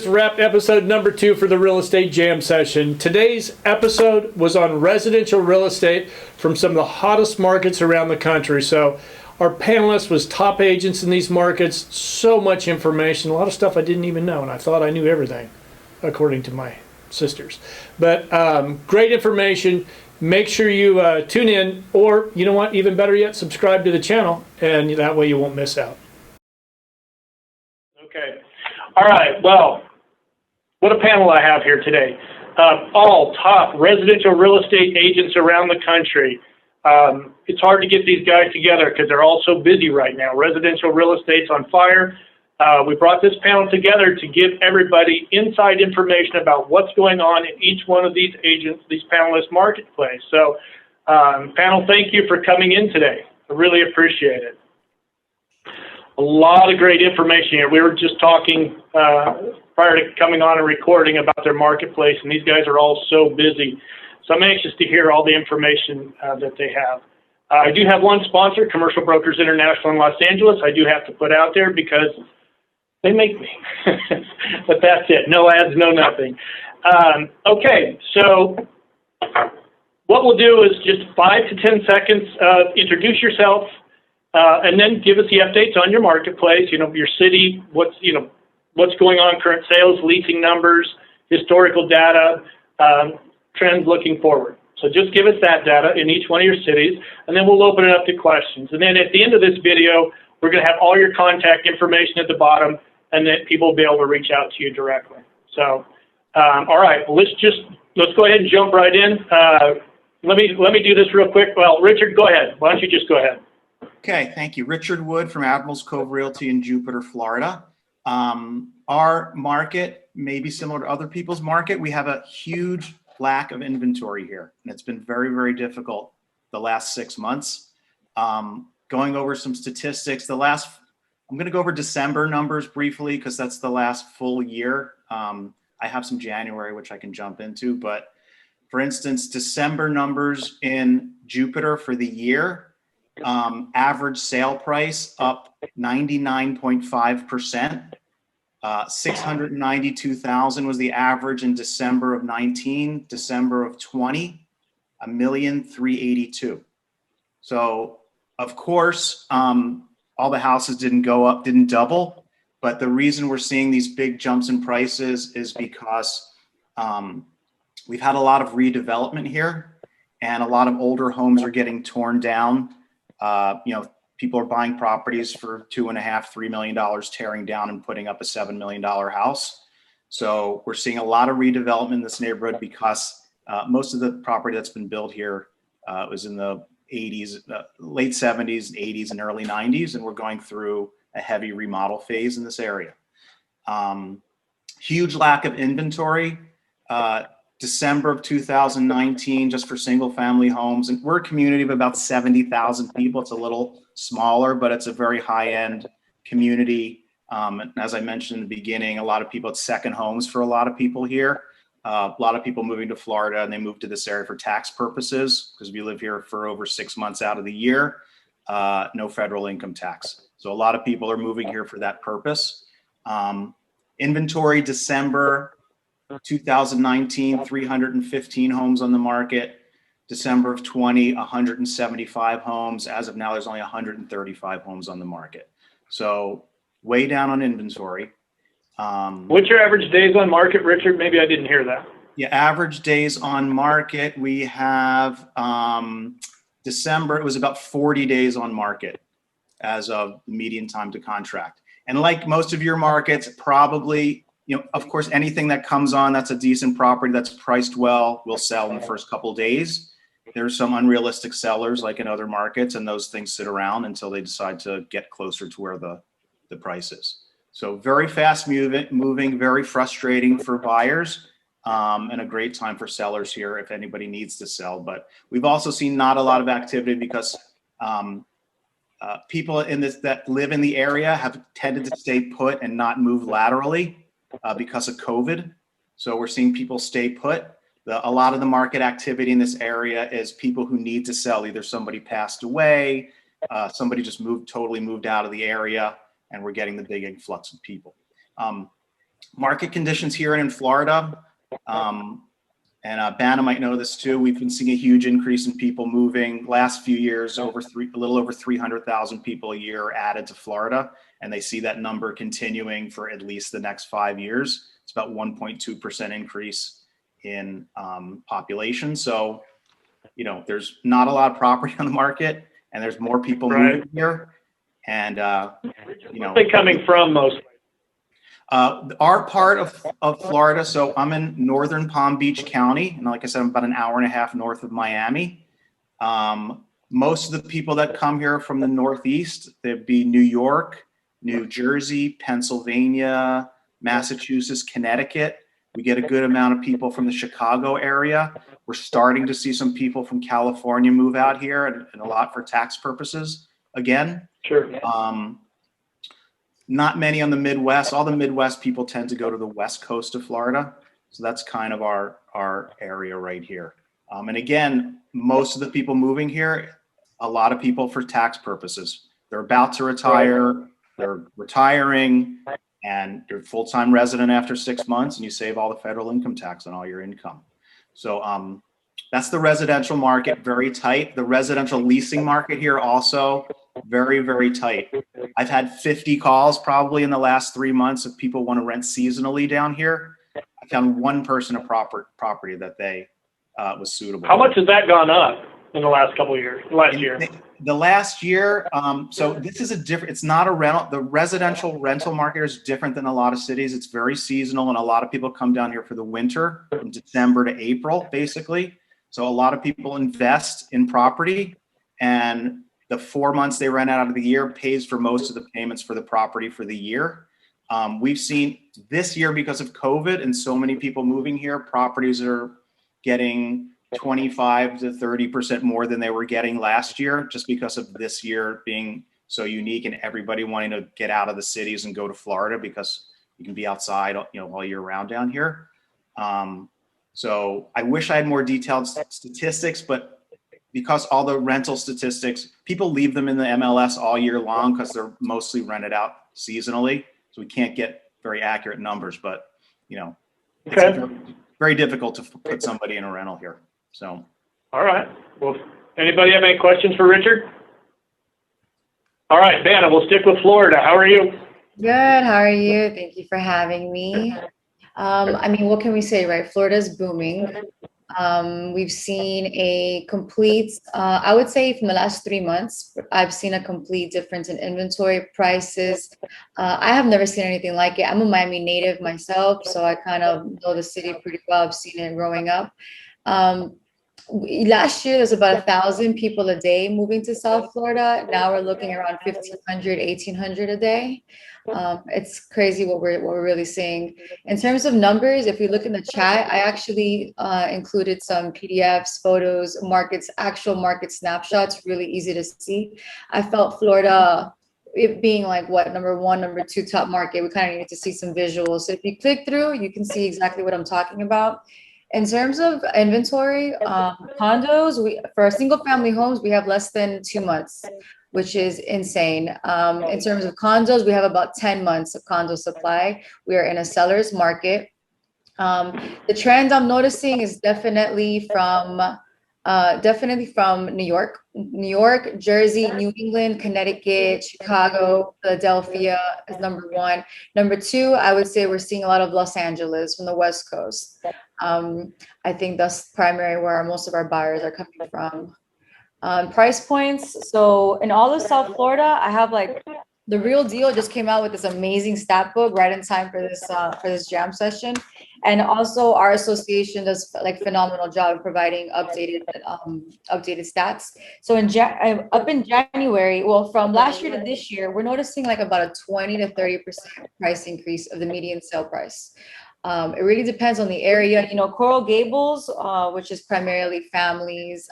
wrapped episode number 2 for the Real Estate Jam session. Today's episode was on residential real estate from some of the hottest markets around the country. So our panelist was top agents in these markets. So much information, a lot of stuff I didn't even know, and I thought I knew everything, according to my sisters. But great information. Make sure you tune in, or you know what, even better yet, subscribe to the channel, and that way you won't miss out. Okay. All right. Well, what a panel I have here today. All top residential real estate agents around the country. It's hard to get these guys together because they're all so busy right now. Residential real estate's on fire. We brought this panel together to give everybody inside information about what's going on in each one of these agents, these panelists' marketplace. So, panel, thank you for coming in today. I really appreciate it. A lot of great information here. We were just talking prior to coming on and recording about their marketplace, and these guys are all so busy. So I'm anxious to hear all the information that they have. I do have one sponsor, Commercial Brokers International in Los Angeles. I do have to put out there because they make me. But that's it. No ads, no nothing. Okay, so what we'll do is just 5 to 10 seconds, introduce yourself, and then give us the updates on your marketplace, you know, your city, what's going on, current sales, leasing numbers, historical data, trends looking forward. So just give us that data in each one of your cities, and then we'll open it up to questions. And then at the end of this video, we're going to have all your contact information at the bottom, and then people will be able to reach out to you directly. So, all right, let's go ahead and jump right in. Let me do this real quick. Well, Richard, go ahead. Why don't you just go ahead? Okay, thank you. Richard Wood from Admirals Cove Realty in Jupiter, Florida. Our market may be similar to other people's market. We have a huge lack of inventory here, and it's been very, very difficult the last 6 months. Going over some statistics, I'm going to go over December numbers briefly because that's the last full year. I have some January, which I can jump into, but for instance, December numbers in Jupiter for the year, average sale price up 99.5%. 692,000 was the average in December of 19, December of 20, 1,382,000. So of course, all the houses didn't go up, didn't double, but the reason we're seeing these big jumps in prices is because we've had a lot of redevelopment here, and a lot of older homes are getting torn down. People are buying properties for $2.5–3 million, tearing down and putting up a $7 million house. So we're seeing a lot of redevelopment in this neighborhood because most of the property that's been built here was in the 80s, late 70s, 80s, and early 90s, and we're going through a heavy remodel phase in this area. Huge lack of inventory. December of 2019, just for single family homes. And we're a community of about 70,000 people. It's a little smaller, but it's a very high end community. And as I mentioned in the beginning, a lot of people, it's second homes for a lot of people here. A lot of people moving to Florida, and they move to this area for tax purposes because we live here for over 6 months out of the year, no federal income tax. So a lot of people are moving here for that purpose. Inventory December 2019, 315 homes on the market. December of 20, 175 homes. As of now, there's only 135 homes on the market. So way down on inventory. What's your average days on market, Richard? Maybe I didn't hear that. Yeah, average days on market. We have December, it was about 40 days on market as of median time to contract. And like most of your markets, probably, of course, anything that comes on that's a decent property that's priced well will sell in the first couple of days. There's some unrealistic sellers like in other markets, and those things sit around until they decide to get closer to where the price is. So very fast moving, very frustrating for buyers, and a great time for sellers here if anybody needs to sell. But we've also seen not a lot of activity because people that live in the area have tended to stay put and not move laterally because of COVID. So we're seeing people stay put. A lot of the market activity in this area is people who need to sell. Either somebody passed away, somebody just totally moved out of the area, and we're getting the big influx of people. Market conditions here and in Florida, and Banna might know this too. We've been seeing a huge increase in people moving. Last few years, a little over 300,000 people a year added to Florida, and they see that number continuing for at least the next 5 years. It's about 1.2% increase in population. So, you know, there's not a lot of property on the market, and there's more people moving here. And you know, where are they coming from mostly? Our part of Florida, so I'm in northern Palm Beach County, and like I said, I'm about an hour and a half north of Miami. Most of the people that come here are from the Northeast. There'd be New York, New Jersey, Pennsylvania, Massachusetts, Connecticut. We get a good amount of people from the Chicago area. We're starting to see some people from California move out here, and a lot for tax purposes again. Sure. Not many on the Midwest. All the Midwest people tend to go to the West Coast of Florida. So that's kind of our area right here. And again, most of the people moving here, a lot of people for tax purposes. They're about to retire, they're retiring, and you're a full-time resident after 6 months, and you save all the federal income tax on all your income. So that's the residential market, very tight. The residential leasing market here also very, very tight. I've had 50 calls probably in the last 3 months of people want to rent seasonally down here. I found one person a property that they was suitable. How much has that gone up in the last couple of years? The last year, so this is a different, it's not a rental. The residential rental market is different than a lot of cities. It's very seasonal, and a lot of people come down here for the winter from December to April, basically. So a lot of people invest in property, and the 4 months they rent out of the year pays for most of the payments for the property for the year. We've seen this year, because of COVID and so many people moving here, properties are getting 25 to 30% more than they were getting last year, just because of this year being so unique and everybody wanting to get out of the cities and go to Florida because you can be outside, you know, all year round down here. So I wish I had more detailed statistics, but because all the rental statistics, people leave them in the MLS all year long because they're mostly rented out seasonally. So we can't get very accurate numbers, but you know, it's very difficult to put somebody in a rental here. So. All right. Well, anybody have any questions for Richard? All right, Banna, we'll stick with Florida. How are you? Good. How are you? Thank you for having me. I mean, what can we say, right? Florida's booming. We've seen a complete, I would say from the last 3 months, I've seen a complete difference in inventory prices. I have never seen anything like it. I'm a Miami native myself, so I kind of know the city pretty well. I've seen it growing up. Last year, there's about 1,000 people a day moving to South Florida. Now we're looking around 1,500, 1,800 a day. It's crazy what we're really seeing. In terms of numbers, if we look in the chat, I actually included some PDFs, photos, actual market snapshots, really easy to see. I felt Florida, it being like what, number 1, number 2 top market, we kind of needed to see some visuals. So if you click through, you can see exactly what I'm talking about. In terms of inventory, condos, for single family homes, we have less than 2 months, which is insane. In terms of condos, we have about 10 months of condo supply. We are in a seller's market. The trend I'm noticing is definitely from New York, Jersey, New England, Connecticut, Chicago, Philadelphia is number 1. Number 2, I would say we're seeing a lot of Los Angeles from the West Coast. I think that's primary where most of our buyers are coming from. Price points. So in all of South Florida, I have like the Real Deal just came out with this amazing stat book right in time for this jam session. And also our association does like phenomenal job of providing updated stats. So up in January, well, from last year to this year, we're noticing like about a 20 to 30% price increase of the median sale price. It really depends on the area. You know, Coral Gables, which is primarily families,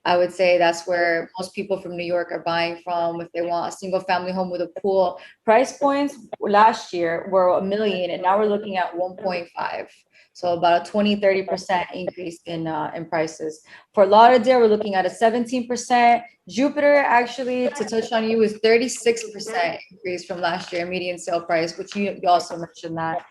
I would say that's where most people from New York are buying from if they want a single family home with a pool. Price points last year were 1 million, and now we're looking at 1.5. So about a 20-30% increase in prices. For Lauderdale, we're looking at a 17%. Jupiter, actually, to touch on you, is 36% increase from last year, median sale price, which you also mentioned that.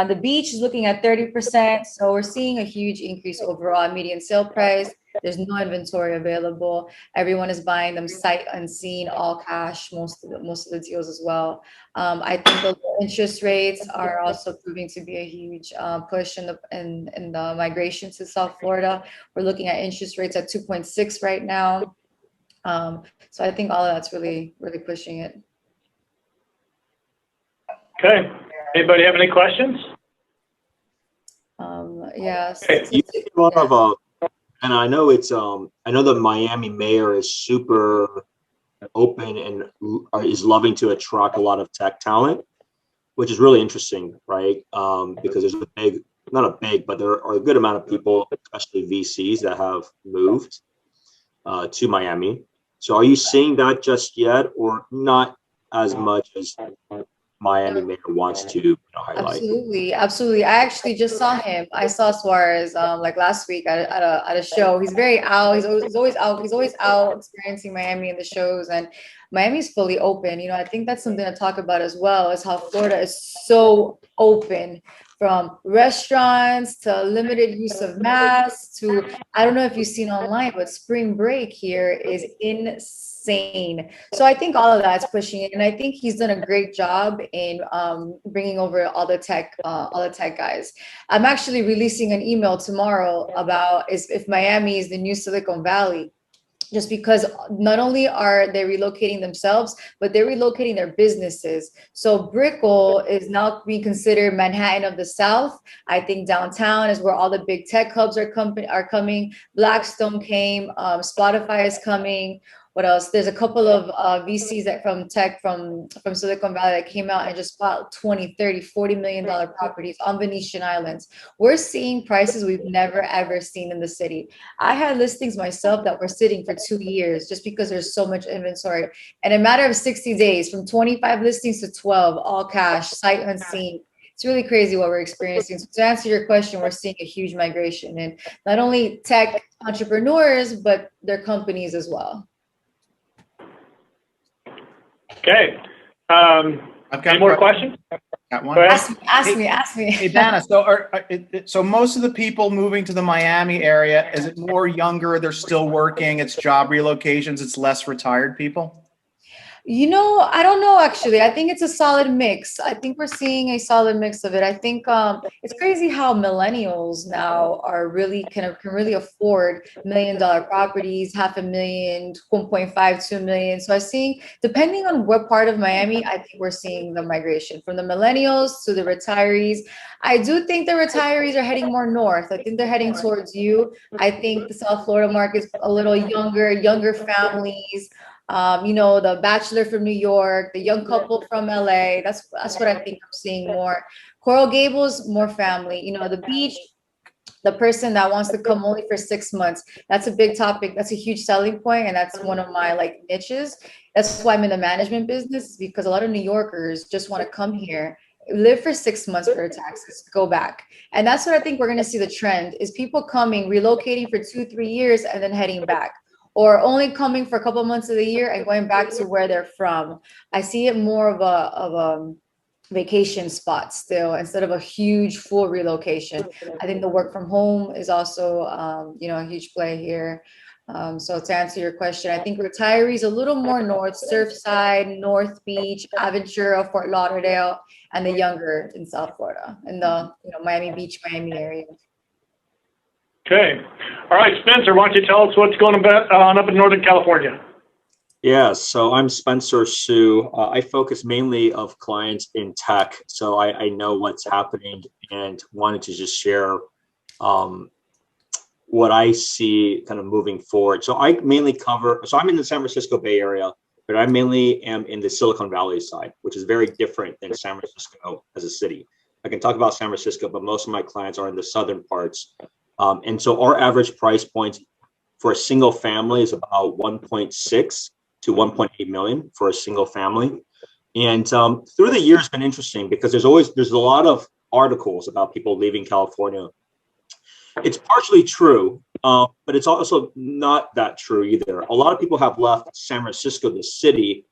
The beach is looking at 30%. So we're seeing a huge increase overall in median sale price. There's no inventory available. Everyone is buying them sight unseen, all cash, most of the deals as well. I think the interest rates are also proving to be a huge push in the migration to South Florida. We're looking at interest rates at 2.6 right now. So I think all of that's really, really pushing it. Okay. Anybody have any questions? Yes. Hey, you made one of and I know it's I know the Miami mayor is super open and is loving to attract a lot of tech talent, which is really interesting, right? Because there's not a big, but there are a good amount of people, especially VCs, that have moved to Miami. So are you seeing that just yet, or not as much as Miami mayor wants to highlight? Absolutely. I actually just saw him. I saw Suarez like last week at a show. He's very out. He's always out. He's always out experiencing Miami in the shows, and Miami's fully open. I think that's something to talk about as well, is how Florida is so open, from restaurants to limited use of masks to, I don't know if you've seen online, but spring break here is insane. So I think all of that's pushing it, and I think he's done a great job in bringing over all the tech guys. I'm actually releasing an email tomorrow about if Miami is the new Silicon Valley, just because not only are they relocating themselves, but they're relocating their businesses. So Brickell is now being considered Manhattan of the South. I think downtown is where all the big tech hubs are coming. Blackstone came, Spotify is coming. What else? There's a couple of VCs that from Silicon Valley that came out and just bought 20, 30, $40 million properties on Venetian Islands. We're seeing prices we've never, ever seen in the city. I had listings myself that were sitting for 2 years just because there's so much inventory. And in a matter of 60 days, from 25 listings to 12, all cash, sight unseen. It's really crazy what we're experiencing. So to answer your question, we're seeing a huge migration in not only tech entrepreneurs, but their companies as well. Okay. I've got Any more questions? Got one. Go ahead. Ask me. Hey, Banna, so most of the people moving to the Miami area, is it more younger? They're still working. It's job relocations. It's less retired people. I don't know, actually. I think it's a solid mix. I think we're seeing a solid mix of it. I think it's crazy how millennials now are really can really afford $1 million properties, $500,000, 1.5, 2 million. So I see, depending on what part of Miami, I think we're seeing the migration from the millennials to the retirees. I do think the retirees are heading more north. I think they're heading towards you. I think the South Florida market is a little younger families. The bachelor from New York, the young couple from LA. That's what I think I'm seeing more. Coral Gables, more family. The beach, the person that wants to come only for 6 months. That's a big topic. That's a huge selling point, and that's one of my niches. That's why I'm in the management business, because a lot of New Yorkers just want to come here, live for 6 months for their taxes, go back. And that's what I think we're going to see the trend is people coming, relocating for 2-3 years, and then heading back. Or only coming for a couple of months of the year and going back to where they're from. I see it more of a vacation spot still, instead of a huge full relocation. I think the work from home is also, a huge play here. So to answer your question, I think retirees a little more north, Surfside, North Beach, Aventura, Fort Lauderdale, and the younger in South Florida, in the Miami Beach, Miami area. Okay. All right, Spencer, why don't you tell us what's going on up in Northern California? Yeah, so I'm Spencer Sue. I focus mainly of clients in tech, so I know what's happening and wanted to just share what I see kind of moving forward. So I mainly I'm in the San Francisco Bay Area, but I mainly am in the Silicon Valley side, which is very different than San Francisco as a city. I can talk about San Francisco, but most of my clients are in the southern parts. And so our average price points for a single family is about 1.6 to 1.8 million for a single family. And through the year, it's been interesting because there's a lot of articles about people leaving California. It's partially true, but it's also not that true either. A lot of people have left San Francisco, the city,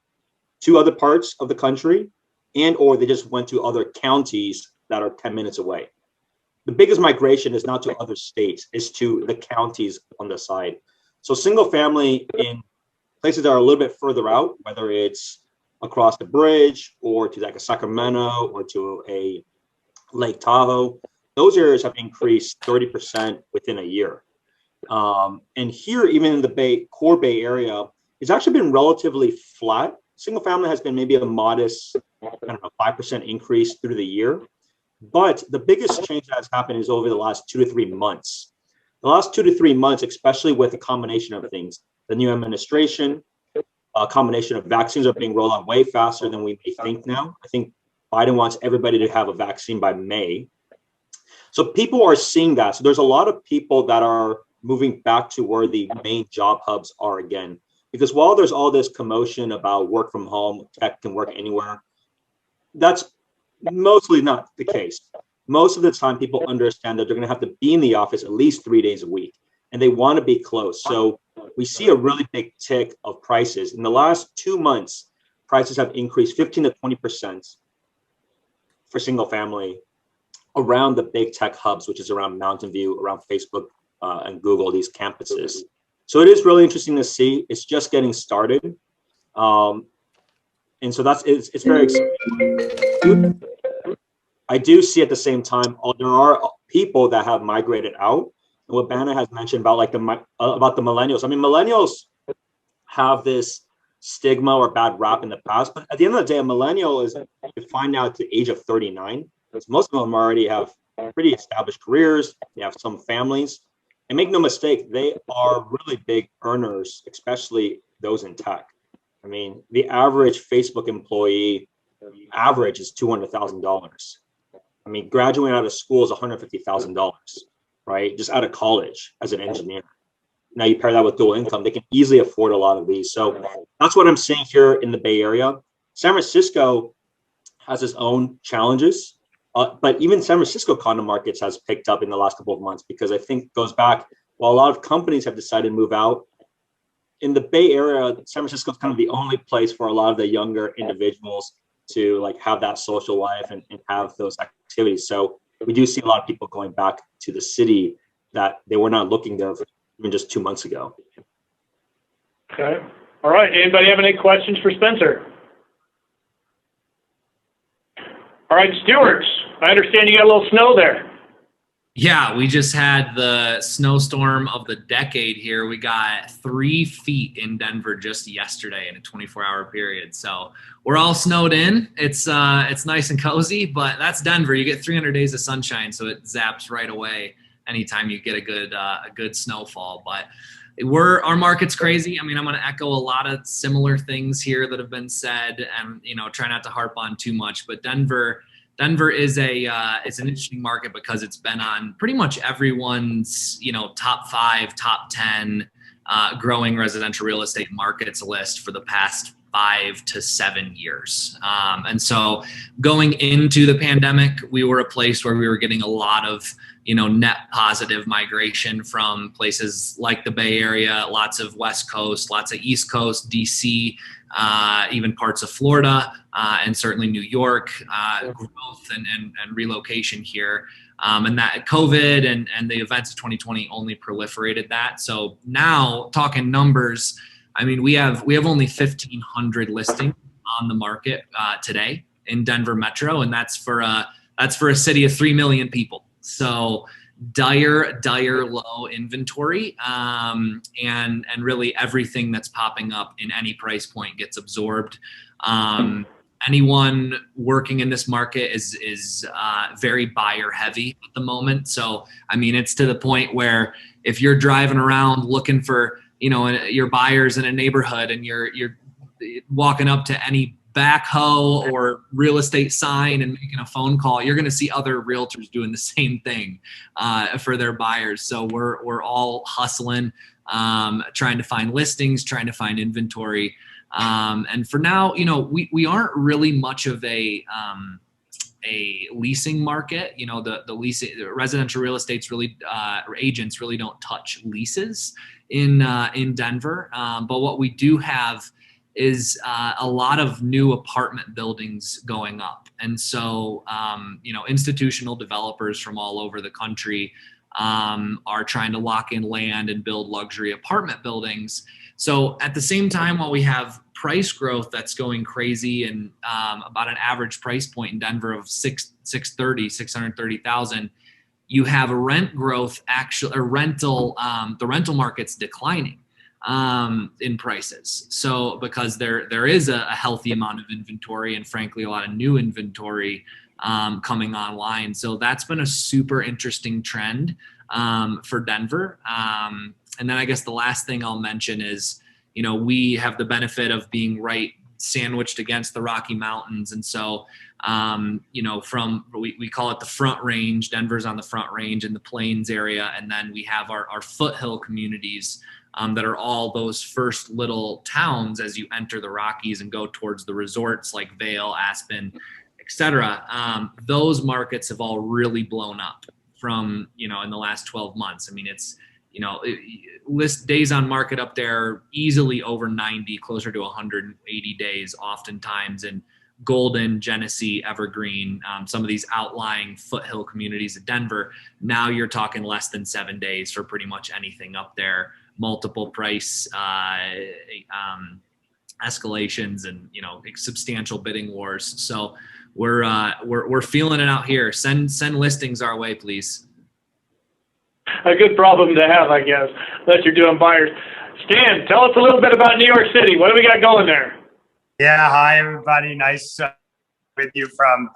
to other parts of the country, and or they just went to other counties that are 10 minutes away. The biggest migration is not to other states, it's to the counties on the side. So single family in places that are a little bit further out, whether it's across the bridge or to like a Sacramento or to a Lake Tahoe, those areas have increased 30% within a year. And here, even in the core Bay Area, it's actually been relatively flat. Single family has been maybe a modest, 5% increase through the year. But the biggest change that has happened is over the last 2 to 3 months. The last 2 to 3 months, especially with a combination of things, the new administration, a combination of vaccines are being rolled out way faster than we may think now. I think Biden wants everybody to have a vaccine by May. So people are seeing that. So there's a lot of people that are moving back to where the main job hubs are again. Because while there's all this commotion about work from home, tech can work anywhere, that's mostly not the case. Most of the time, people understand that they're going to have to be in the office at least 3 days a week, and they want to be close. So we see a really big tick of prices. In the last 2 months, prices have increased 15 to 20% for single family around the big tech hubs, which is around Mountain View, around Facebook and Google, these campuses. So it is really interesting to see. It's just getting started. And so it's very exciting. I do see at the same time, there are people that have migrated out. And what Banna has mentioned about about the millennials. I mean, millennials have this stigma or bad rap in the past, but at the end of the day, a millennial is defined now at the age of 39. Because most of them already have pretty established careers. They have some families. And make no mistake, they are really big earners, especially those in tech. I mean, the average Facebook employee average is $200,000. I mean, graduating out of school is $150,000, right? Just out of college as an engineer. Now you pair that with dual income, they can easily afford a lot of these. So that's what I'm seeing here in the Bay Area. San Francisco has its own challenges, but even San Francisco condo markets has picked up in the last couple of months because I think it goes back, while a lot of companies have decided to move out, in the Bay Area, San Francisco is kind of the only place for a lot of the younger individuals to like have that social life and have those activities. So we do see a lot of people going back to the city that they were not looking there even just 2 months ago. Okay. All right. Anybody have any questions for Spencer? All right, Stuart, I understand you got a little snow there. Yeah, we just had the snowstorm of the decade here. We got 3 feet in Denver just yesterday in a 24-hour period. So we're all snowed in. It's nice and cozy, but that's Denver. You get 300 days of sunshine, so it zaps right away anytime you get a good snowfall. But our market's crazy. I mean, I'm going to echo a lot of similar things here that have been said, and try not to harp on too much. But Denver is it's an interesting market because it's been on pretty much everyone's top 5, top 10 growing residential real estate markets list for the past 5 to 7 years. And so going into the pandemic, we were a place where we were getting a lot of net positive migration from places like the Bay Area, lots of West Coast, lots of East Coast, DC, even parts of Florida, and certainly New York, growth and relocation here. And that COVID and the events of 2020 only proliferated that. So now talking numbers, I mean, we have only 1,500 listings on the market today in Denver Metro, and that's for a city of 3 million people. So dire low inventory, and really everything that's popping up in any price point gets absorbed. Anyone working in this market is very buyer heavy at the moment. So I mean, it's to the point where if you're driving around looking for your buyers in a neighborhood and you're walking up to any backhoe or real estate sign and making a phone call, you're going to see other realtors doing the same thing for their buyers. So we're all hustling, trying to find listings, trying to find inventory. And for now, we aren't really much of a leasing market. The leasing, residential real estate's really, agents really don't touch leases in Denver. But what we do have is a lot of new apartment buildings going up. And so, institutional developers from all over the country are trying to lock in land and build luxury apartment buildings. So at the same time, while we have price growth that's going crazy and about an average price point in Denver of 630,000, you have a rent growth the rental market's declining in prices. So because there is a healthy amount of inventory and frankly a lot of new inventory coming online. So that's been a super interesting trend for Denver. And then I guess the last thing I'll mention is, we have the benefit of being right sandwiched against the Rocky Mountains. And so, we call it the Front Range. Denver's on the Front Range in the Plains area. And then we have our foothill communities that are all those first little towns as you enter the Rockies and go towards the resorts like Vail, Aspen, etc. Those markets have all really blown up from, in the last 12 months. I mean, it's, list days on market up there easily over 90, closer to 180 days oftentimes in Golden, Genesee, Evergreen, some of these outlying foothill communities of Denver. Now you're talking less than 7 days for pretty much anything up there, multiple price escalations and, substantial bidding wars. So we're feeling it out here. Send listings our way, please. A good problem to have, I guess, that you're doing buyers. Stan, tell us a little bit about New York City. What do we got going there? Yeah, hi, everybody. Nice with you from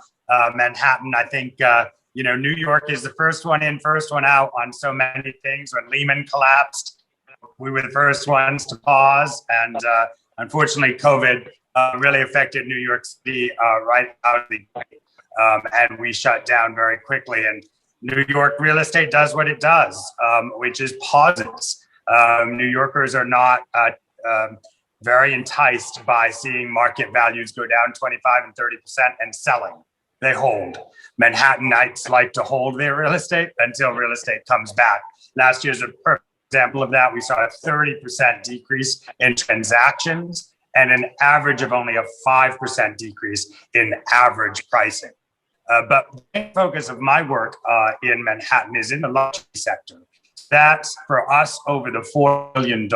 Manhattan. I think, New York is the first one in, first one out on so many things. When Lehman collapsed, we were the first ones to pause. And unfortunately, COVID really affected New York City right out of the gate. And we shut down very quickly. And New York real estate does what it does, which is pauses. New Yorkers are not very enticed by seeing market values go down 25 and 30% and selling. They hold. Manhattanites like to hold their real estate until real estate comes back. Last year's a perfect example of that. We saw a 30% decrease in transactions and an average of only a 5% decrease in average pricing. But the main focus of my work in Manhattan is in the luxury sector. That's for us over the $4 billion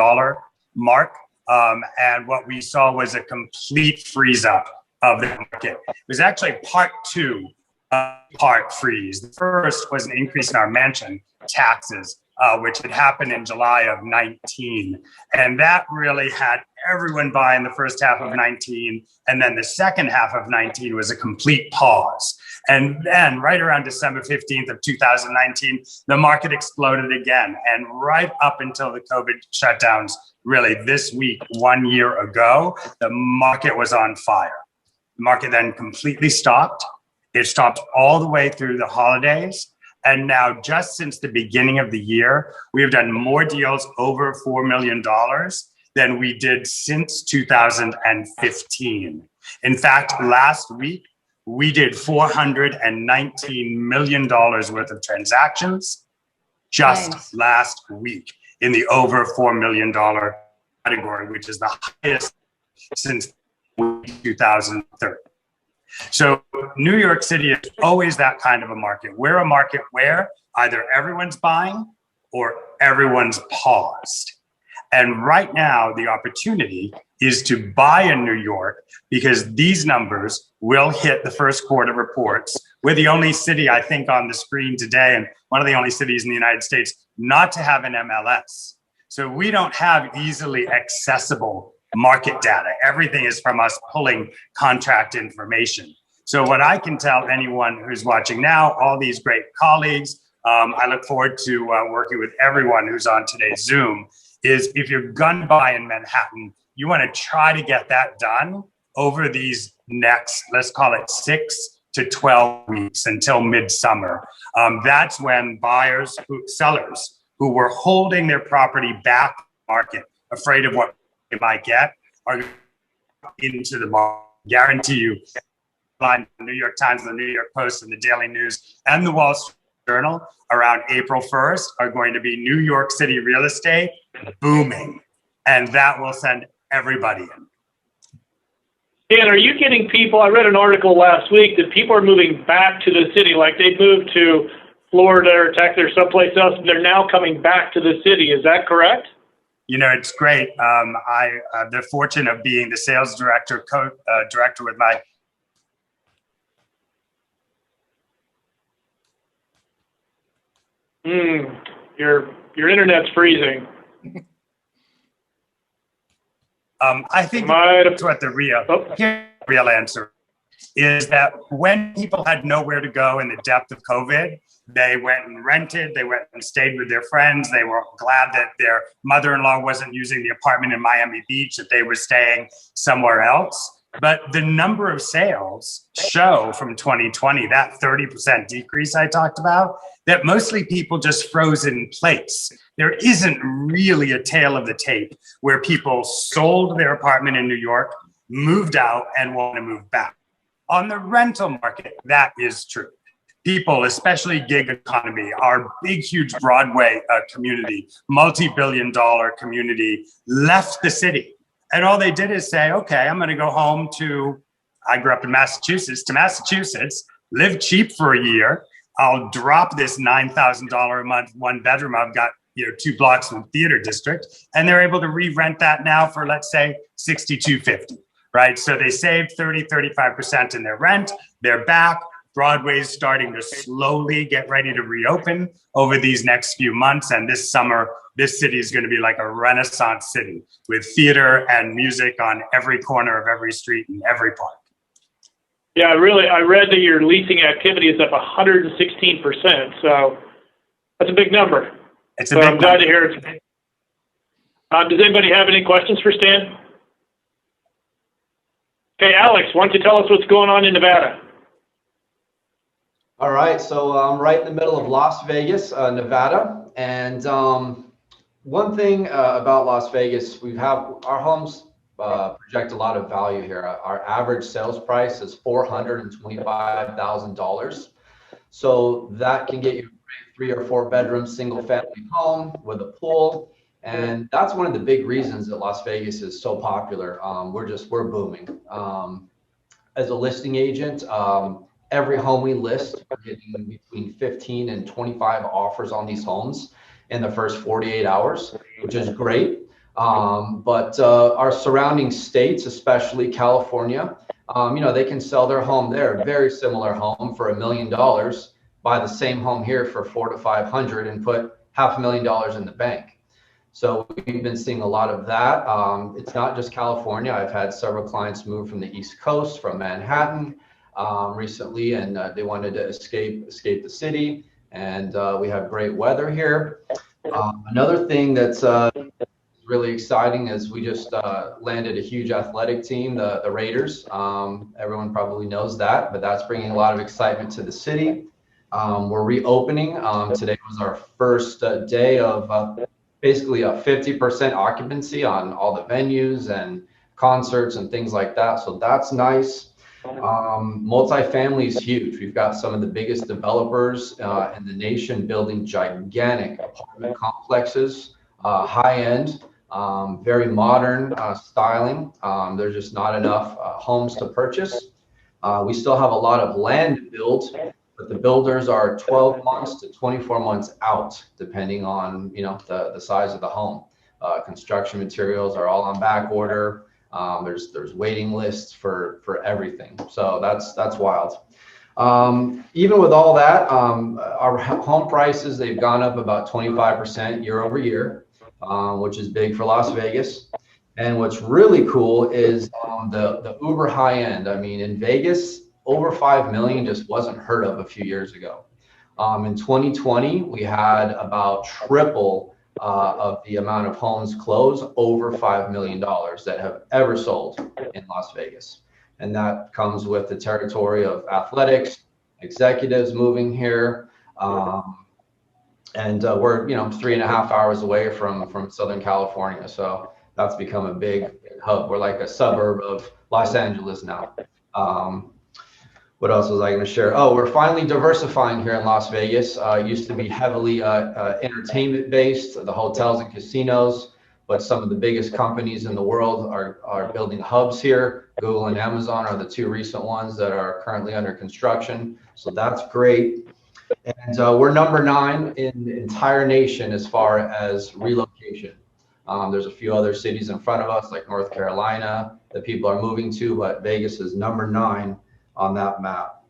mark. And what we saw was a complete freeze up of the market. It was actually part two part freeze. The first was an increase in our mansion taxes, which had happened in July of 19. And that really had everyone buying the first half of 19. And then the second half of 19 was a complete pause. And then right around December 15th of 2019, the market exploded again. And right up until the COVID shutdowns, really this week, 1 year ago, the market was on fire. The market then completely stopped. It stopped all the way through the holidays. And now just since the beginning of the year, we have done more deals over $4 million than we did since 2015. In fact, last week, we did $419 million worth of transactions just last week in the over $4 million category, which is the highest since 2013. So New York City is always that kind of a market. We're a market where either everyone's buying or everyone's paused. And right now, the opportunity is to buy in New York because these numbers will hit the first quarter reports. We're the only city, I think, on the screen today, and one of the only cities in the United States not to have an MLS. So we don't have easily accessible market data. Everything is from us pulling contract information. So what I can tell anyone who's watching now, all these great colleagues, I look forward to working with everyone who's on today's Zoom, is if you're gonna buy in Manhattan, you want to try to get that done over these next, let's call it 6 to 12 weeks until midsummer. That's when sellers who were holding their property back in the market, afraid of what they might get, are into the market. Guarantee you, the New York Times, the New York Post, and the Daily News, and the Wall Street Journal around April 1st are going to be New York City real estate booming, and that will send everybody in. Dan, are you getting people? I read an article last week that people are moving back to the city, like they moved to Florida or Texas or someplace else, and they're now coming back to the city. Is that correct? You know, it's great. I have the fortune of being the sales director, director with my. Your internet's freezing. I think that's what the real answer is, that when people had nowhere to go in the depth of COVID, they went and rented, they went and stayed with their friends. They were glad that their mother-in-law wasn't using the apartment in Miami Beach, that they were staying somewhere else. But the number of sales show from 2020, that 30% decrease I talked about, that mostly people just froze in place. There isn't really a tale of the tape where people sold their apartment in New York, moved out, and want to move back. On the rental market, that is true. People, especially gig economy, our big, huge Broadway community, multi-billion-dollar community, left the city. And all they did is say, okay, I'm going to go home I grew up in Massachusetts, live cheap for a year. I'll drop this $9,000 a month, one bedroom. I've got 2 blocks from the theater district, and they're able to re-rent that now for, let's say, $6,250, right? So they saved 30-35% in their rent. They're back. Broadway's starting to slowly get ready to reopen over these next few months. And this summer, this city is going to be like a Renaissance city with theater and music on every corner of every street and every park. Yeah, I read that your leasing activity is up 116%. So that's a big number. It's a big number. I'm glad to hear it. Does anybody have any questions for Stan? Okay, Alex, why don't you tell us what's going on in Nevada? All right, so I'm right in the middle of Las Vegas, Nevada, and one thing about Las Vegas, our homes project a lot of value here. Our average sales price is $425,000, so that can get you a 3 or 4 bedroom single family home with a pool, and that's one of the big reasons that Las Vegas is so popular. We're booming. As a listing agent, every home we list, we're getting between 15 and 25 offers on these homes in the first 48 hours, which is great. But our surrounding states, especially California, they can sell their home there, very similar home, for $1 million, buy the same home here for $400 to $500 and put $500,000 in the bank. So we've been seeing a lot of that. It's not just California. I've had several clients move from the East Coast, from Manhattan, recently, and they wanted to escape the city, and we have great weather here. Another thing that's really exciting is we just landed a huge athletic team, the Raiders. Everyone probably knows that, but that's bringing a lot of excitement to the city. We're reopening. Today was our first day of basically a 50% occupancy on all the venues and concerts and things like that, so that's nice. Multifamily is huge. We've got some of the biggest developers in the nation building gigantic apartment complexes, high end, very modern styling. There's just not enough homes to purchase. We still have a lot of land to build, but the builders are 12 months to 24 months out, depending on the size of the home. Construction materials are all on back order. There's waiting lists for everything, so that's wild. Even with all that, our home prices, they've gone up about 25% year over year, which is big for Las Vegas. And what's really cool is the uber high end. I mean, in Vegas, over 5 million just wasn't heard of a few years ago. In 2020, we had about triple of the amount of homes closed, over $5 million, that have ever sold in Las Vegas. and that comes with the territory of athletics, executives moving here. And we're 3.5 hours away from Southern California, so that's become a big hub. We're like a suburb of Los Angeles now. What else was I going to share? Oh, we're finally diversifying here in Las Vegas. It used to be heavily entertainment based, the hotels and casinos, but some of the biggest companies in the world are building hubs here. Google and Amazon are the two recent ones that are currently under construction, so that's great. And we're number 9 in the entire nation as far as relocation. There's a few other cities in front of us, like North Carolina, that people are moving to, but Vegas is number 9 on that map.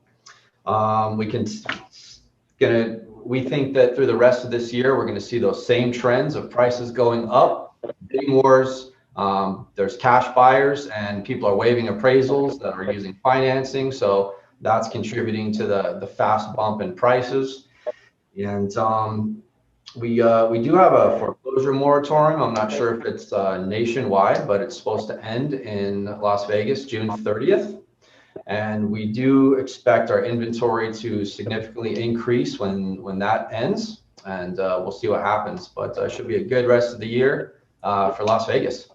We think that through the rest of this year, we're going to see those same trends of prices going up, bidding wars. There's cash buyers, and people are waiving appraisals that are using financing. So that's contributing to the fast bump in prices. And we do have a foreclosure moratorium. I'm not sure if it's nationwide, but it's supposed to end in Las Vegas June 30th. And we do expect our inventory to significantly increase when that ends. And we'll see what happens. But it should be a good rest of the year for Las Vegas.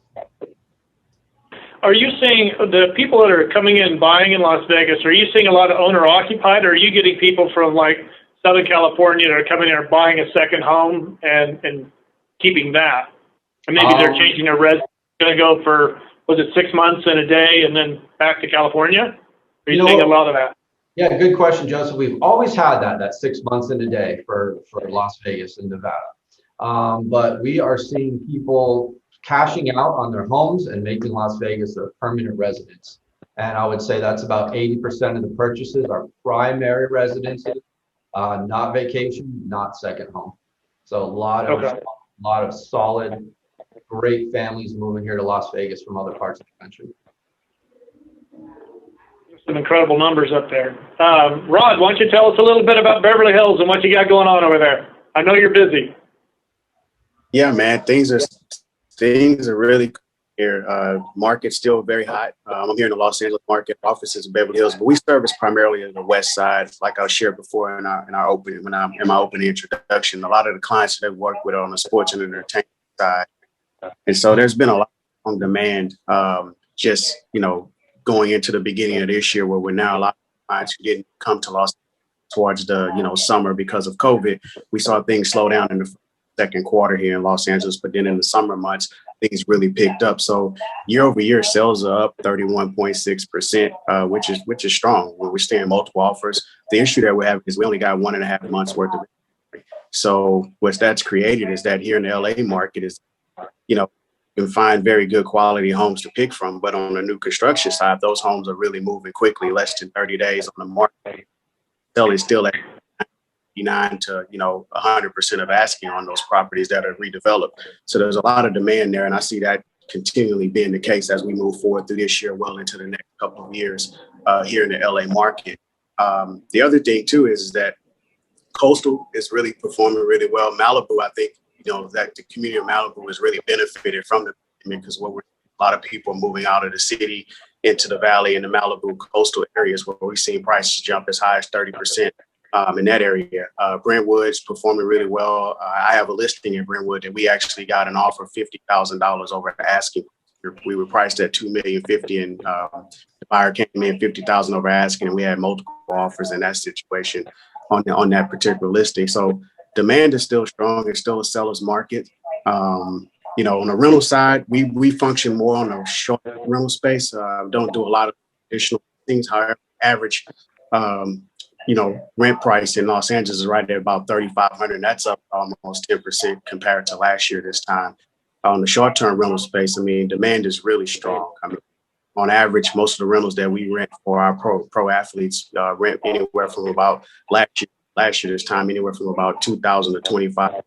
Are you seeing the people that are coming in buying in Las Vegas, are you seeing a lot of owner occupied, or are you getting people from like Southern California that are coming in and buying a second home and keeping that? And maybe they're changing their residence, going to go for, was it 6 months and a day and then back to California? Are you seeing a lot of that? Yeah, good question, Joseph. We've always had that 6 months and a day for Las Vegas and Nevada. But we are seeing people cashing out on their homes and making Las Vegas their permanent residence. And I would say that's about 80% of the purchases are primary residences, not vacation, not second home. So a lot of solid, great families moving here to Las Vegas from other parts of the country. Some incredible numbers up there. Rod, why don't you tell us a little bit about Beverly Hills and what you got going on over there? I know you're busy. Yeah, man, things are really cool here. Market's still very hot. I'm here in the Los Angeles market, offices in Beverly Hills, but we service primarily in the west side, like I shared before in my opening introduction. A lot of the clients that I've worked with are on the sports and entertainment side, and so there's been a lot of demand. Going into the beginning of this year, where we're now a lot of clients who didn't come to Los Angeles towards the summer because of COVID, we saw things slow down in the second quarter here in Los Angeles, but then in the summer months, things really picked up. So year over year, sales are up 31.6%, which is strong. We're seeing multiple offers. The issue that we have is we only got 1.5 months worth of inventory. So what that's created is that here in the LA market is, you can find very good quality homes to pick from, but on the new construction side, those homes are really moving quickly, less than 30 days on the market. Selling still at 99 to 100% of asking on those properties that are redeveloped. So there's a lot of demand there, and I see that continually being the case as we move forward through this year, well into the next couple of years here in the LA market. The other thing too is that coastal is really performing really well. Malibu, I think, that the community of Malibu has really benefited from the pandemic, because a lot of people are moving out of the city into the valley and the Malibu coastal areas, where we've seen prices jump as high as 30% in that area. Brentwood's performing really well. I have a listing in Brentwood that we actually got an offer of $50,000 over asking. We were priced at $2,050,000, and the buyer came in $50,000 over asking, and we had multiple offers in that situation on that particular listing. So demand is still strong. It's still a seller's market. On the rental side, we function more on a short rental space. Don't do a lot of additional things. However, average, rent price in Los Angeles is right at about $3,500. That's up almost 10% compared to last year this time. On the short-term rental space, demand is really strong. On average, most of the rentals that we rent for our pro athletes rent anywhere from about last year this time, anywhere from about $2,000 to $2,500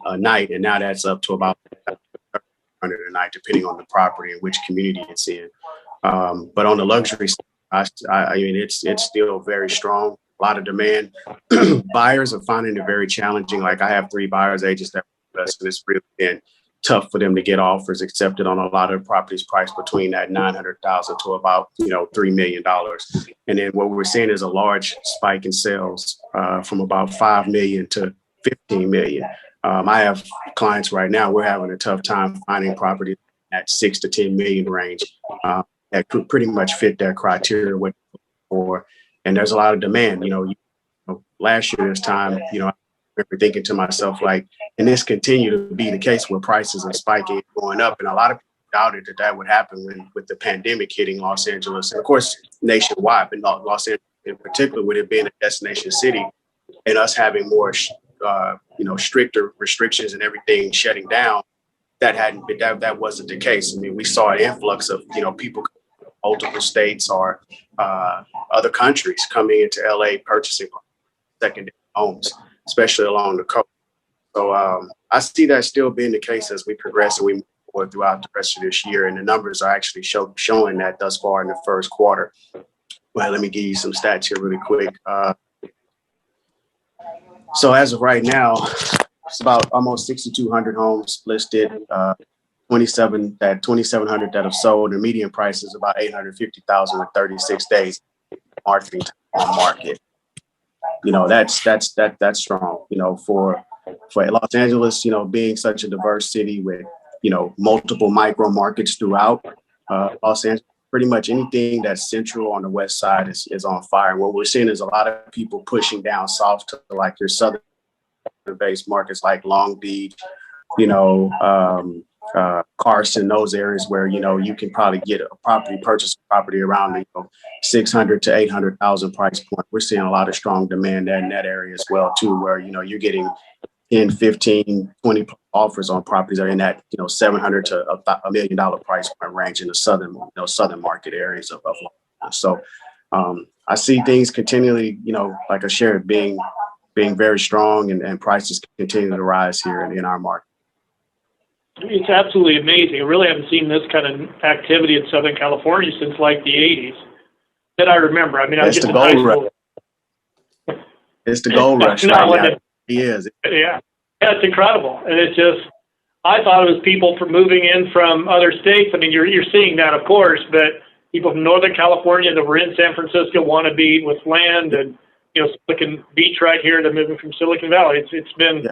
a night, and now that's up to about $100 a night, depending on the property and which community it's in. But on the luxury side, it's still very strong. A lot of demand. Buyers are finding it very challenging. Like, I have 3 buyers agents that work with us, and it's really been tough for them to get offers accepted on a lot of properties priced between that 900,000 to about, $3 million. And then what we're seeing is a large spike in sales from about 5 million to 15 million. I have clients right now, we're having a tough time finding property at 6 to 10 million range that could pretty much fit that criteria for. And there's a lot of demand. Last year this time, I remember thinking to myself, like, and this continue to be the case where prices are spiking, going up. And a lot of people doubted that would happen with the pandemic hitting Los Angeles. And of course, nationwide, but not Los Angeles in particular, with it being a destination city and us having more, stricter restrictions and everything shutting down. That wasn't the case. I mean, we saw an influx of, people from multiple states or other countries coming into LA purchasing secondary homes, especially along the coast. So I see that still being the case as we progress and we move forward throughout the rest of this year. And the numbers are actually showing that thus far in the first quarter. Well, let me give you some stats here really quick. So as of right now, it's about almost 6,200 homes listed, 2,700 that have sold. The median price is about 850,000 in 36 days marketing on market. That's strong, for Los Angeles, being such a diverse city with, multiple micro markets throughout Los Angeles. Pretty much anything that's central on the west side is on fire. And what we're seeing is a lot of people pushing down south to like your southern based markets like Long Beach, Carson, those areas where, you can probably get purchase property around the 600 to 800,000 price point. We're seeing a lot of strong demand in that area as well too, where, you're getting 10, 15, 20 offers on properties that are in that, $700 to $1 million price point range in the southern market areas of so I see things continually, like I shared, being very strong and prices continue to rise here in our market. It's absolutely amazing. I really haven't seen this kind of activity in Southern California since like the 80s that I remember. I mean, I was just in high school. It's the gold rush right now. He is. Yeah, it's incredible. And it's just, I thought it was people from moving in from other states. I mean, you're seeing that, of course, but people from Northern California that were in San Francisco want to be with land and, Silicon Beach right here. They're moving from Silicon Valley. It's been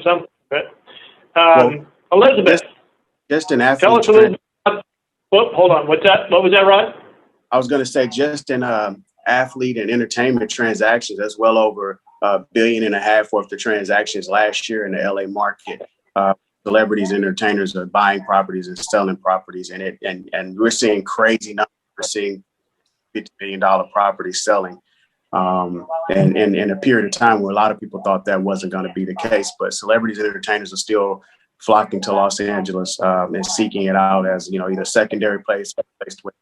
something. But Elizabeth, just an athlete. Tell us a little bit. Hold on. What's that? What was that, Rod? I was going to say just in athlete and entertainment transactions, that's well over $1.5 billion worth of transactions last year in the LA market. Celebrities, entertainers are buying properties and selling properties, and we're seeing crazy numbers. We're seeing $50 million properties selling. And in a period of time where a lot of people thought that wasn't going to be the case, but celebrities and entertainers are still flocking to Los Angeles and seeking it out as, either secondary place with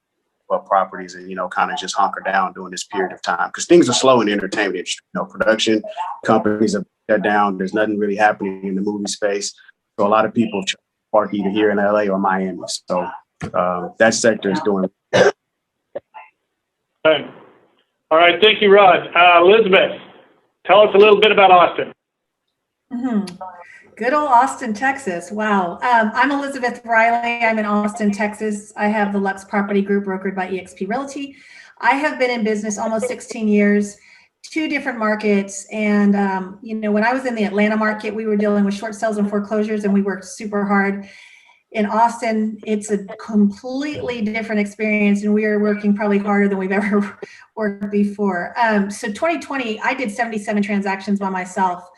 properties and, kind of just hunker down during this period of time because things are slow in the entertainment industry. Production companies have shut down. There's nothing really happening in the movie space. So a lot of people park either here in LA or Miami. So that sector is doing. Okay. All right. Thank you, Rod. Elizabeth, tell us a little bit about Austin. Mm-hmm. Good old Austin, Texas. Wow. I'm Elizabeth Riley. I'm in Austin, Texas. I have the Lux Property Group brokered by eXp Realty. I have been in business almost 16 years, 2 different markets. And, when I was in the Atlanta market, we were dealing with short sales and foreclosures, and we worked super hard. In Austin, it's a completely different experience, and we are working probably harder than we've ever worked before. So 2020, I did 77 transactions by myself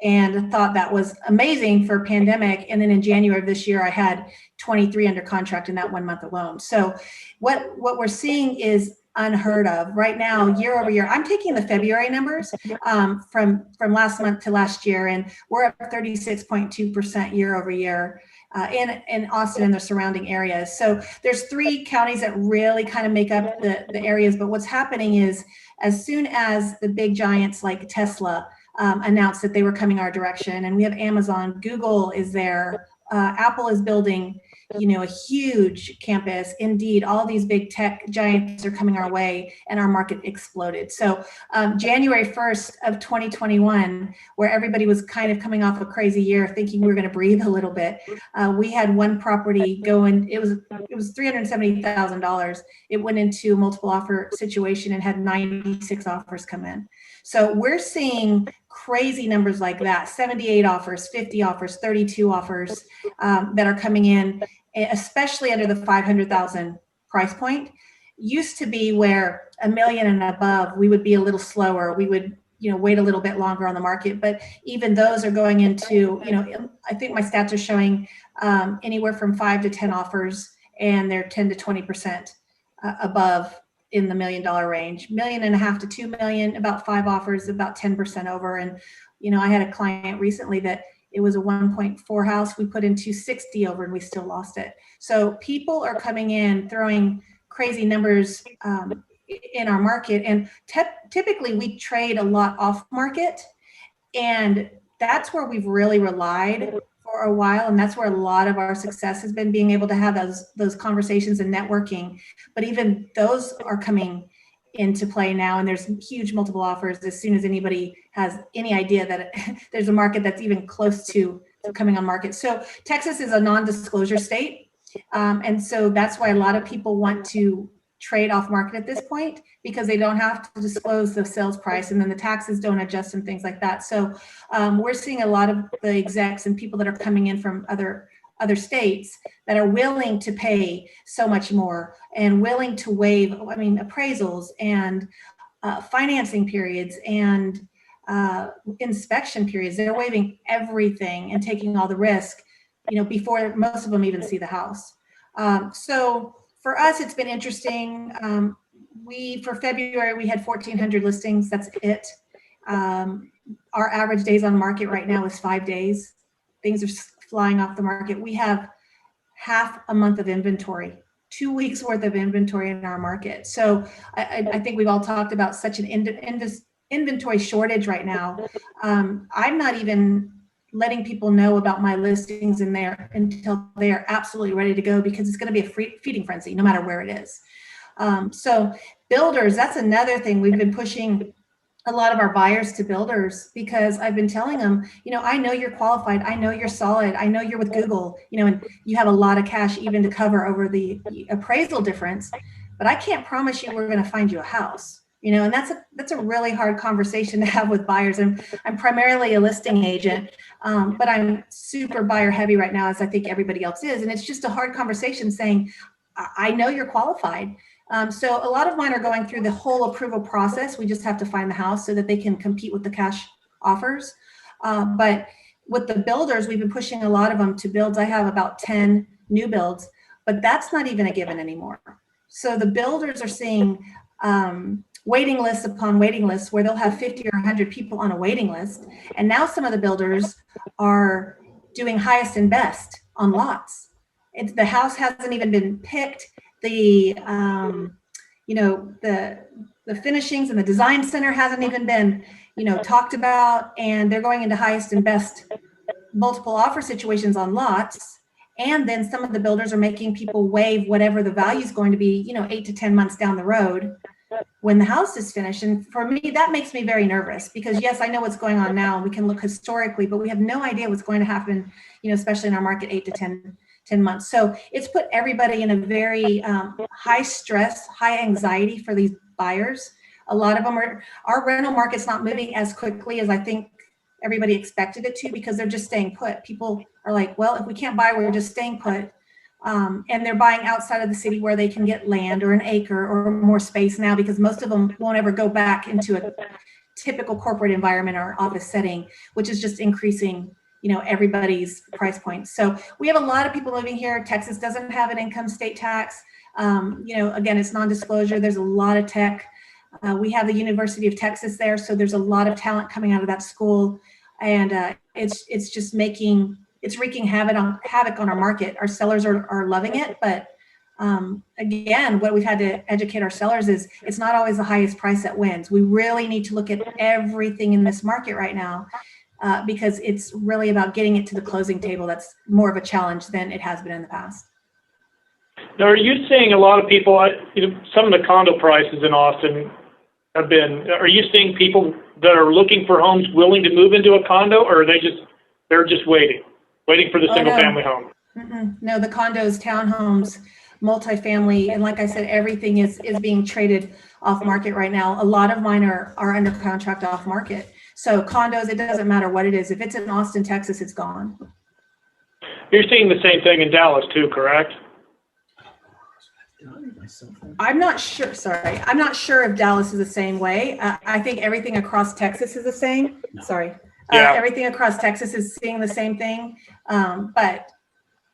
and thought that was amazing for a pandemic. And then in January of this year, I had 23 under contract in that 1 month alone. So what we're seeing is unheard of right now, year over year. I'm taking the February numbers from last month to last year, and we're up 36.2% year over year in Austin and the surrounding areas. So there's 3 counties that really kind of make up the areas. But what's happening is as soon as the big giants like Tesla announced that they were coming our direction, and we have Amazon, Google is there, Apple is building, a huge campus. Indeed, all these big tech giants are coming our way, and our market exploded. So January 1st of 2021, where everybody was kind of coming off a crazy year, thinking we were going to breathe a little bit, we had one property going. It was $370,000. It went into a multiple offer situation and had 96 offers come in. So we're seeing crazy numbers like that: 78 offers, 50 offers, 32 offers that are coming in, especially under the 500,000 price point. Used to be where $1 million and above, we would be a little slower. We would, wait a little bit longer on the market. But even those are going into, I think my stats are showing anywhere from 5 to 10 offers, and they're 10 to 20% above in the $1 million range. $1.5 million to $2 million, about 5 offers, about 10% over. And, I had a client recently that it was a 1.4 house. We put in 260 over and we still lost it. So people are coming in, throwing crazy numbers in our market. And typically we trade a lot off market. And that's where we've really relied for a while. And that's where a lot of our success has been, being able to have those conversations and networking. But even those are coming into play now, and there's huge multiple offers as soon as anybody has any idea that there's a market that's even close to coming on market. So Texas is a non-disclosure state, and so that's why a lot of people want to trade off market at this point, because they don't have to disclose the sales price, and then the taxes don't adjust and things like that. So we're seeing a lot of the execs and people that are coming in from other states that are willing to pay so much more and willing to waive, appraisals and financing periods and inspection periods. They're waiving everything and taking all the risk, before most of them even see the house. So for us, it's been interesting. For February, we had 1,400 listings. That's it. Our average days on market right now is 5 days. Things are flying off the market. We have half a month of inventory, 2 weeks worth of inventory in our market. So I think we've all talked about such an inventory shortage right now. I'm not even letting people know about my listings in there until they are absolutely ready to go, because it's going to be a feeding frenzy no matter where it is. So builders, that's another thing. We've been pushing a lot of our buyers to builders, because I've been telling them, I know you're qualified. I know you're solid. I know you're with Google, and you have a lot of cash even to cover over the appraisal difference, but I can't promise you we're going to find you a house, and that's a really hard conversation to have with buyers. And I'm primarily a listing agent, but I'm super buyer heavy right now, as I think everybody else is. And it's just a hard conversation saying, I know you're qualified. So a lot of mine are going through the whole approval process. We just have to find the house so that they can compete with the cash offers. But with the builders, we've been pushing a lot of them to builds. I have about 10 new builds, but that's not even a given anymore. So the builders are seeing waiting lists upon waiting lists, where they'll have 50 or 100 people on a waiting list. And now some of the builders are doing highest and best on lots. The house hasn't even been picked. The finishings and the design center hasn't even been, talked about, and they're going into highest and best multiple offer situations on lots. And then some of the builders are making people waive whatever the value is going to be, 8 to 10 months down the road when the house is finished. And for me, that makes me very nervous, because yes, I know what's going on now. We can look historically, but we have no idea what's going to happen, especially in our market 8 to 10 months. So it's put everybody in a very high stress, high anxiety for these buyers. A lot of them our rental market's not moving as quickly as I think everybody expected it to, because they're just staying put. People are like, well, if we can't buy, we're just staying put. And they're buying outside of the city where they can get land or an acre or more space now, because most of them won't ever go back into a typical corporate environment or office setting, which is just increasing everybody's price points. So we have a lot of people living here. Texas doesn't have an income state tax. Again, it's non-disclosure. There's a lot of tech. We have the University of Texas there, so there's a lot of talent coming out of that school, and it's just wreaking havoc on our market. Our sellers are loving it, but again, what we've had to educate our sellers is it's not always the highest price that wins. We really need to look at everything in this market right now, because it's really about getting it to the closing table. That's more of a challenge than it has been in the past. Now, are you seeing a lot of people, some of the condo prices in Austin are you seeing people that are looking for homes willing to move into a condo, or are they're just waiting for the single family home? No, the condos, townhomes, multifamily, and like I said, everything is being traded off market right now. A lot of mine are under contract off market. So condos, it doesn't matter what it is. If it's in Austin, Texas, it's gone. You're seeing the same thing in Dallas too, correct? I'm not sure. Sorry, I'm not sure if Dallas is the same way. I think everything across Texas is the same. Sorry, everything across Texas is seeing the same thing. But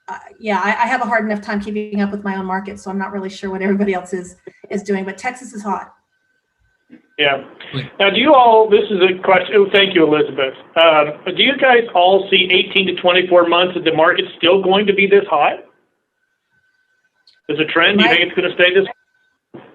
I have a hard enough time keeping up with my own market, so I'm not really sure what everybody else is doing. But Texas is hot. Yeah. Now, this is a question. Oh, thank you, Elizabeth. Do you guys all see 18 to 24 months that the market's still going to be this hot? As a trend, do you think it's going to stay this?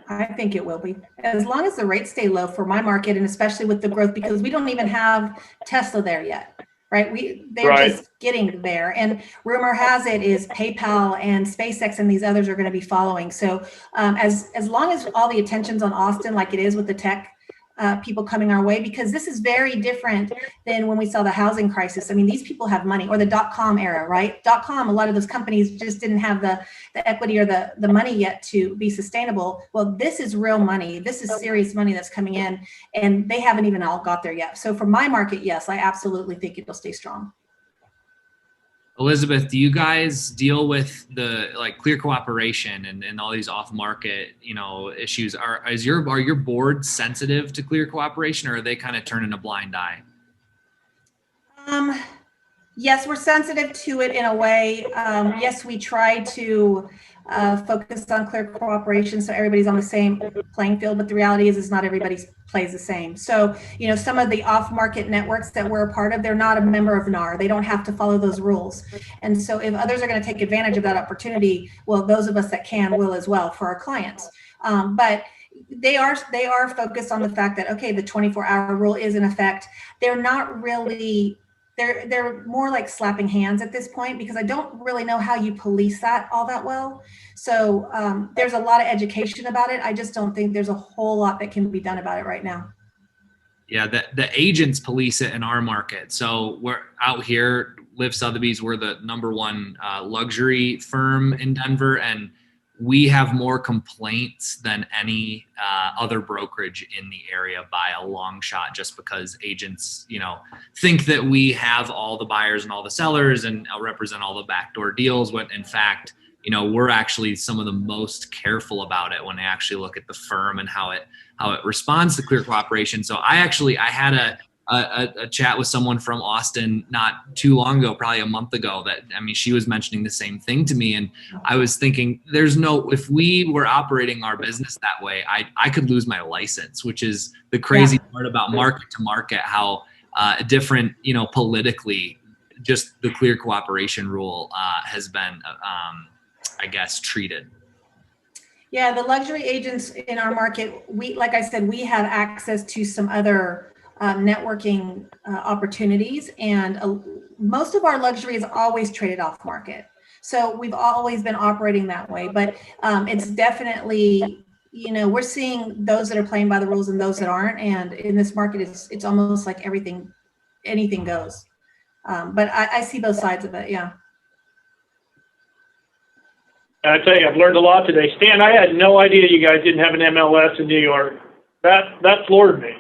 I think it will be, as long as the rates stay low for my market, and especially with the growth, because we don't even have Tesla there yet, right? They're just getting there, and rumor has it is PayPal and SpaceX and these others are going to be following. So as long as all the attention's on Austin, like it is with the tech people coming our way, because this is very different than when we saw the housing crisis. I mean, these people have money, or the .com era, right? .com, a lot of those companies just didn't have the equity or the money yet to be sustainable. Well, this is real money. This is serious money that's coming in, and they haven't even all got there yet. So for my market, yes, I absolutely think it'll stay strong. Elizabeth, do you guys deal with the clear cooperation and all these off-market, issues? Are your boards sensitive to clear cooperation, or are they kind of turning a blind eye? Yes, we're sensitive to it in a way. Yes, we try to focus on clear cooperation so everybody's on the same playing field, but the reality is not everybody plays the same. So, some of the off-market networks that we're a part of, they're not a member of NAR. They don't have to follow those rules. And so if others are going to take advantage of that opportunity, well, those of us that can will as well for our clients. But they are focused on the fact that, okay, the 24-hour rule is in effect. They're not really... They're more like slapping hands at this point, because I don't really know how you police that all that well. So there's a lot of education about it. I just don't think there's a whole lot that can be done about it right now. Yeah, the agents police it in our market. So we're out here, Liv Sotheby's, we're the #1 luxury firm in Denver, and we have more complaints than any other brokerage in the area by a long shot, just because agents, think that we have all the buyers and all the sellers and represent all the backdoor deals, when in fact, we're actually some of the most careful about it when they actually look at the firm and how it responds to clear cooperation. So I had a chat with someone from Austin not too long ago, probably a month ago, she was mentioning the same thing to me. And I was thinking, if we were operating our business that way, I could lose my license, which is the crazy part about market to market, how different, politically, just the clear cooperation rule has been, treated. Yeah, the luxury agents in our market, like I said, we have access to some other networking opportunities, and most of our luxury is always traded off market. So we've always been operating that way, but it's definitely, we're seeing those that are playing by the rules and those that aren't. And in this market, it's almost like anything goes. But I see both sides of it. Yeah. I tell you, I've learned a lot today. Stan, I had no idea you guys didn't have an MLS in New York. That floored me.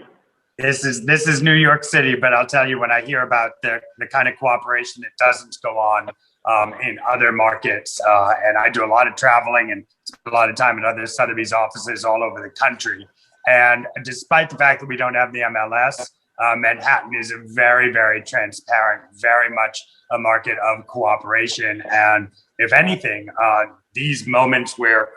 This is New York City, but I'll tell you, when I hear about the kind of cooperation that doesn't go on in other markets, and I do a lot of traveling and spend a lot of time at other Sotheby's offices all over the country. And despite the fact that we don't have the MLS, Manhattan is a very, very transparent, very much a market of cooperation. And if anything, these moments where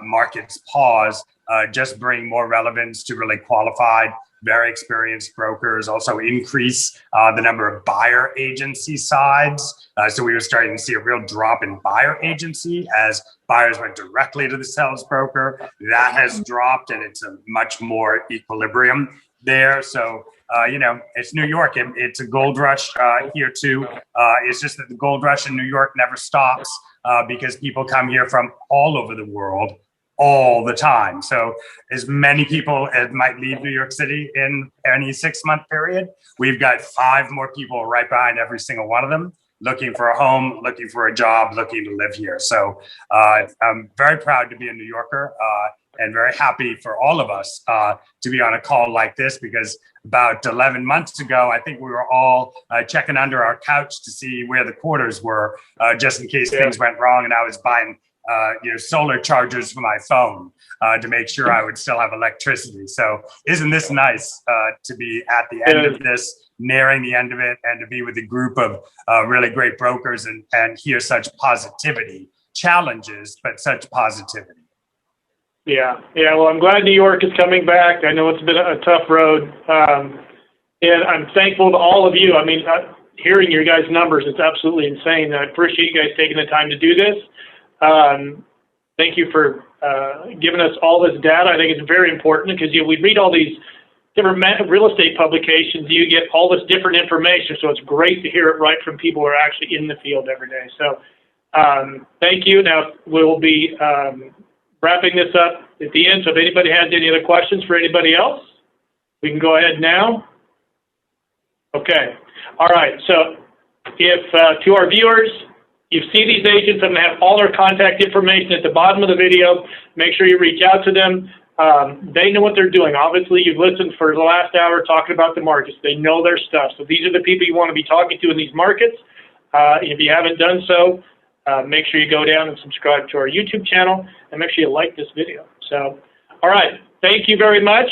markets pause just bring more relevance to really qualified, very experienced brokers, also increase the number of buyer agency sides. So we were starting to see a real drop in buyer agency as buyers went directly to the sales broker. That has dropped, and it's a much more equilibrium there. So it's New York. It's a gold rush here too. It's just that the gold rush in New York never stops because people come here from all over the world all the time. So as many people as might leave New York City in any 6-month period, we've got 5 more people right behind every single one of them, looking for a home, looking for a job, looking to live here. So I'm very proud to be a New Yorker and very happy for all of us to be on a call like this, because about 11 months ago, I think we were all checking under our couch to see where the quarters were, just in case things went wrong, and I was buying solar chargers for my phone to make sure I would still have electricity. So isn't this nice to be at the end of this, nearing the end of it, and to be with a group of really great brokers and hear such positivity, challenges, but such positivity. Yeah. Well, I'm glad New York is coming back. I know it's been a tough road. And I'm thankful to all of you. I mean, hearing your guys' numbers, it's absolutely insane. I appreciate you guys taking the time to do this. Thank you for giving us all this data. I think it's very important because we read all these different real estate publications. You get all this different information, so it's great to hear it right from people who are actually in the field every day. So thank you. Now we'll be wrapping this up at the end. So if anybody has any other questions for anybody else, we can go ahead now. Okay. All right. So if to our viewers, you see these agents, I'm going to have all their contact information at the bottom of the video. Make sure you reach out to them. They know what they're doing. Obviously, you've listened for the last hour talking about the markets. They know their stuff. So these are the people you want to be talking to in these markets. If you haven't done so, make sure you go down and subscribe to our YouTube channel, and make sure you like this video. So, all right. Thank you very much.